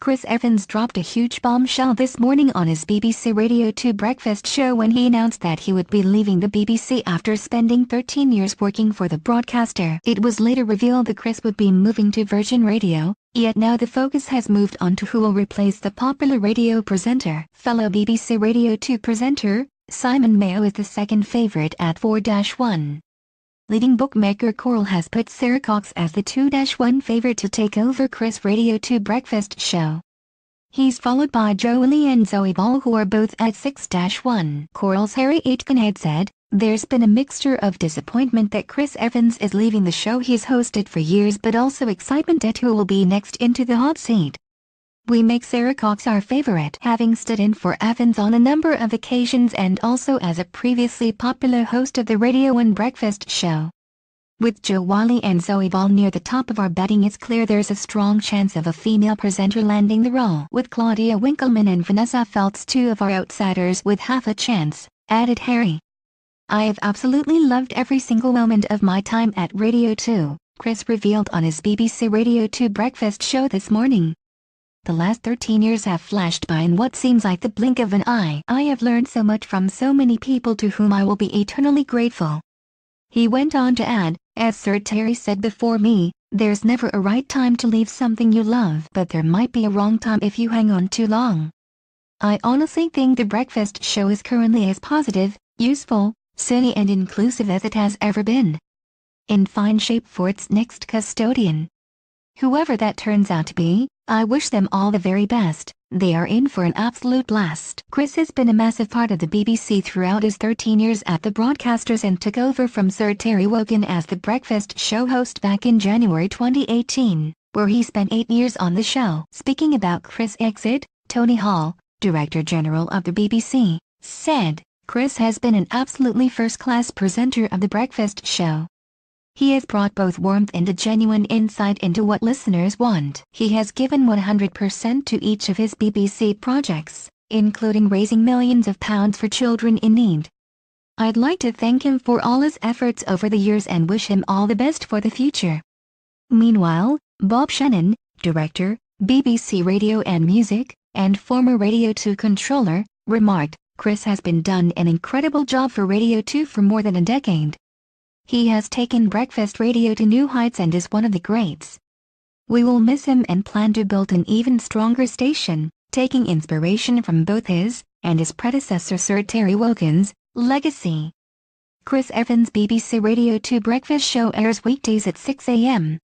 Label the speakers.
Speaker 1: Chris Evans dropped a huge bombshell this morning on his BBC Radio 2 breakfast show when he announced that he would be leaving the BBC after spending 13 years working for the broadcaster. It was later revealed that Chris would be moving to Virgin Radio, yet now the focus has moved on to who will replace the popular radio presenter. Fellow BBC Radio 2 presenter, Simon Mayo is the second favourite at 4-1. Leading bookmaker Coral has put Sara Cox as the 2-1 favourite to take over Chris' Radio 2 breakfast show. He's followed by Jolie and Zoe Ball, who are both at 6-1. Coral's Harry Aitkenhead said, "There's been a mixture of disappointment that Chris Evans is leaving the show he's hosted for years, but also excitement at who will be next into the hot seat. We make Sara Cox our favourite, having stood in for Evans on a number of occasions and also as a previously popular host of the Radio 1 breakfast show. With Jolie and Zoe Ball near the top of our betting, it's clear there's a strong chance of a female presenter landing the role, with Claudia Winkleman and Vanessa Feltz two of our outsiders with half a chance," added Harry. "I have absolutely loved every single moment of my time at Radio 2, Chris revealed on his BBC Radio 2 breakfast show this morning. "The last 13 years have flashed by in what seems like the blink of an eye. I have learned so much from so many people to whom I will be eternally grateful." He went on to add, "As Sir Terry said before me, there's never a right time to leave something you love, but there might be a wrong time if you hang on too long. I honestly think the breakfast show is currently as positive, useful, sunny and inclusive as it has ever been. In fine shape for its next custodian. Whoever that turns out to be, I wish them all the very best. They are in for an absolute blast." Chris has been a massive part of the BBC throughout his 13 years at the broadcasters and took over from Sir Terry Wogan as the breakfast show host back in January 2018, where he spent 8 years on the show. Speaking about Chris' exit, Tony Hall, Director General of the BBC, said, "Chris has been an absolutely first-class presenter of the breakfast show. He has brought both warmth and a genuine insight into what listeners want. He has given 100% to each of his BBC projects, including raising millions of pounds for children in need. I'd like to thank him for all his efforts over the years and wish him all the best for the future." Meanwhile, Bob Shannon, Director, BBC Radio and Music, and former Radio 2 controller, remarked, "Chris has been done an incredible job for Radio 2 for more than a decade. He has taken breakfast radio to new heights and is one of the greats. We will miss him and plan to build an even stronger station, taking inspiration from both his, and his predecessor Sir Terry Wogan's, legacy." Chris Evans' BBC Radio 2 breakfast show airs weekdays at 6 a.m.